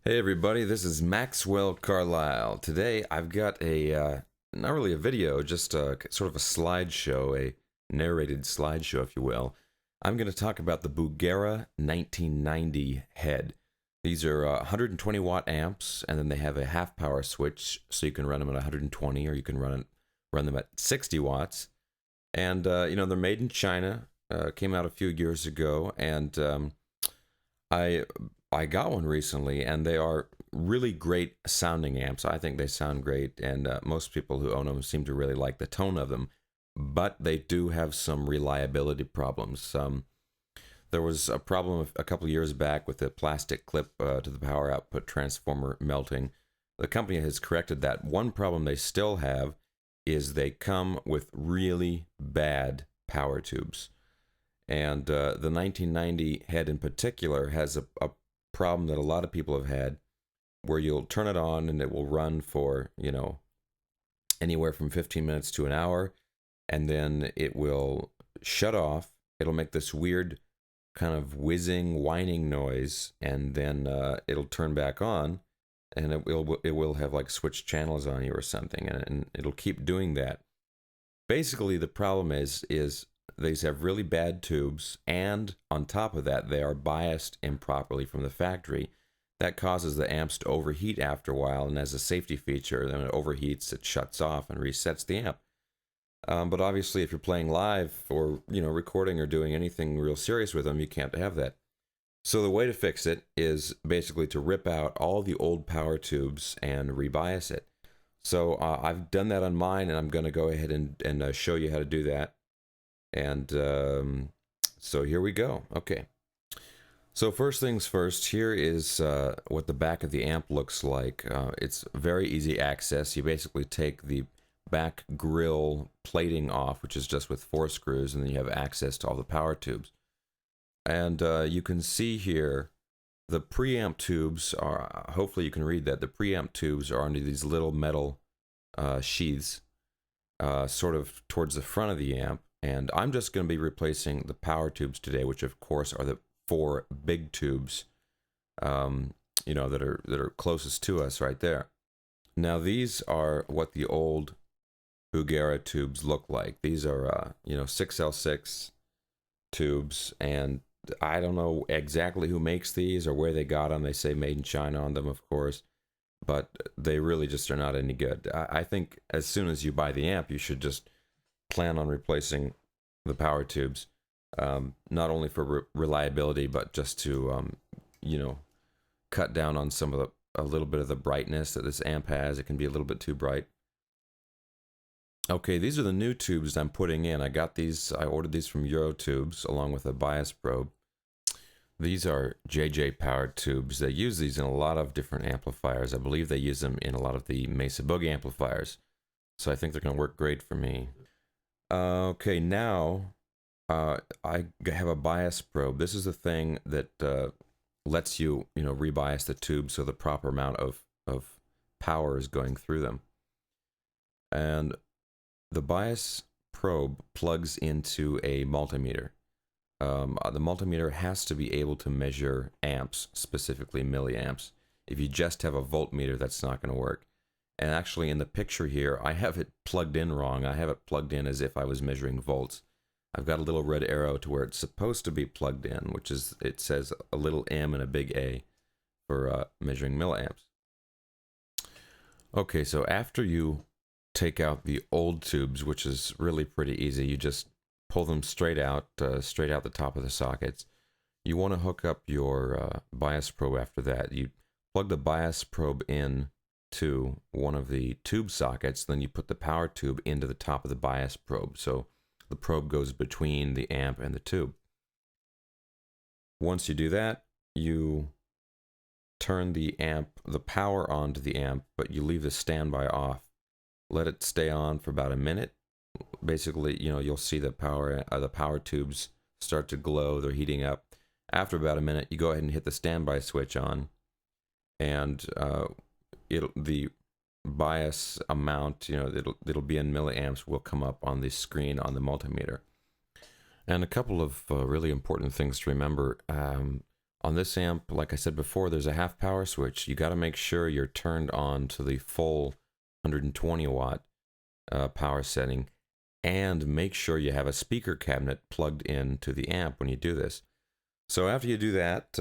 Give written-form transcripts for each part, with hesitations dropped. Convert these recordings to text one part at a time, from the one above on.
Hey everybody, this is Maxxwell Carlisle. Today I've got not really a video, just sort of a slideshow, a narrated slideshow, if you will. I'm going to talk about the Bugera 1990 head. These are 120 watt amps, and then they have a half power switch, so you can run them at 120, or you can run them at 60 watts. And they're made in China. Came out a few years ago, and I I got one recently, and they are really great sounding amps. I think they sound great, and most people who own them seem to really like the tone of them. But they do have some reliability problems. There was a problem a couple of years back with the plastic clip to the power output transformer melting. The company has corrected that. One problem they still have is they come with really bad power tubes. And the 1990 head in particular has a problem that a lot of people have had, where you'll turn it on and it will run for, anywhere from 15 minutes to an hour, and then it will shut off. It'll make this weird kind of whizzing, whining noise, and then it'll turn back on, and it will have like switch channels on you or something, and it'll keep doing that. Basically, the problem is these have really bad tubes, and on top of that, they are biased improperly from the factory. That causes the amps to overheat after a while, and as a safety feature, when it overheats, it shuts off and resets the amp. But obviously, if you're playing live or recording or doing anything real serious with them, you can't have that. So the way to fix it is basically to rip out all the old power tubes and rebias it. So I've done that on mine, and I'm going to go ahead and show you how to do that. And so here we go. Okay. So first things first, here is what the back of the amp looks like. It's very easy access. You basically take the back grill plating off, which is just with 4 screws, and then you have access to all the power tubes. And you can see here the preamp tubes are, hopefully you can read that, the preamp tubes are under these little metal sheaths sort of towards the front of the amp. And I'm just going to be replacing the power tubes today, which of course are the 4 big tubes, that are closest to us right there. Now these are what the old Bugera tubes look like. These are 6L6 tubes, and I don't know exactly who makes these or where they got them. They say made in China on them, of course, but they really just are not any good. I think as soon as you buy the amp, you should just plan on replacing the power tubes, not only for reliability, but just to cut down on a little bit of the brightness that this amp has. It can be a little bit too bright. Okay, these are the new tubes I'm putting in. I ordered these from Eurotubes along with a bias probe. These are JJ powered tubes. They use these in a lot of different amplifiers. I believe they use them in a lot of the Mesa Boogie amplifiers. So I think they're going to work great for me. Okay, now I have a bias probe. This is the thing that lets you, rebias the tube so the proper amount of power is going through them. And the bias probe plugs into a multimeter. The multimeter has to be able to measure amps, specifically milliamps. If you just have a voltmeter, that's not going to work. And actually, in the picture here, I have it plugged in wrong. I have it plugged in as if I was measuring volts. I've got a little red arrow to where it's supposed to be plugged in, it says a little M and a big A for measuring milliamps. Okay, so after you take out the old tubes, which is really pretty easy, you just pull them straight out the top of the sockets. You want to hook up your bias probe after that. You plug the bias probe in to one of the tube sockets, then you put the power tube into the top of the bias probe, so the probe goes between the amp and the tube. Once you do that, you turn the power on to the amp, but you leave the standby off. Let it stay on for about a minute. Basically, you'll see the power tubes start to glow. They're heating up. After about a minute, you go ahead and hit the standby switch on, and the bias amount, it'll be in milliamps, will come up on the screen on the multimeter. And a couple of really important things to remember. On this amp, like I said before, there's a half power switch. You got to make sure you're turned on to the full 120 watt power setting, and make sure you have a speaker cabinet plugged in to the amp when you do this. So after you do that,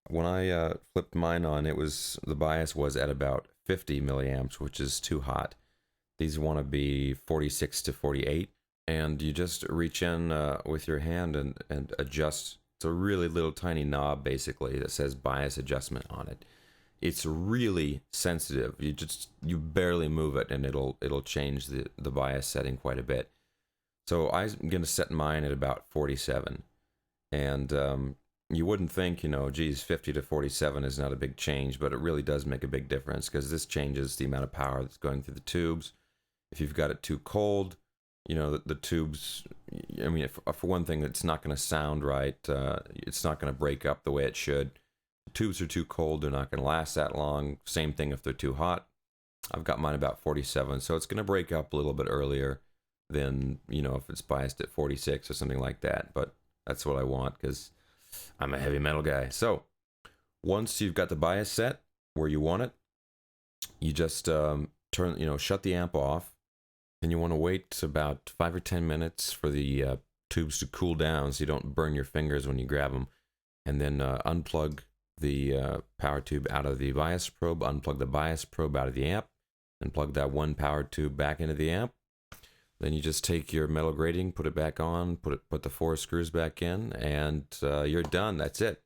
when I flipped mine on, the bias was at about 50 milliamps, which is too hot. These want to be 46 to 48, and you just reach in with your hand and adjust. It's a really little tiny knob basically that says bias adjustment on it. It's really sensitive. You barely move it and it'll change the bias setting quite a bit. So I'm gonna set mine at about 47, and you wouldn't think, geez, 50 to 47 is not a big change, but it really does make a big difference because this changes the amount of power that's going through the tubes. If you've got it too cold, the tubes, I mean, for one thing, it's not going to sound right. It's not going to break up the way it should. The tubes are too cold, they're not going to last that long. Same thing if they're too hot. I've got mine about 47, so it's going to break up a little bit earlier than, if it's biased at 46 or something like that. But that's what I want because I'm a heavy metal guy. So once you've got the bias set where you want it, you just shut the amp off. And you want to wait about 5 or 10 minutes for the tubes to cool down so you don't burn your fingers when you grab them. And then unplug the power tube out of the bias probe, unplug the bias probe out of the amp, and plug that one power tube back into the amp. Then you just take your metal grating, put it back on, put the 4 screws back in, and you're done. That's it.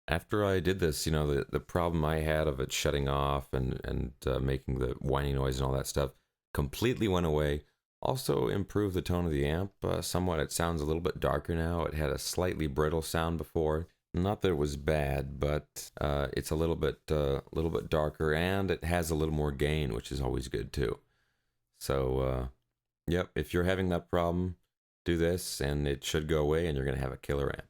After I did this, the problem I had of it shutting off and making the whiny noise and all that stuff completely went away. Also improved the tone of the amp somewhat. It sounds a little bit darker now. It had a slightly brittle sound before. Not that it was bad, but it's a little bit darker, and it has a little more gain, which is always good too. So, yep, if you're having that problem, do this, and it should go away, and you're going to have a killer amp.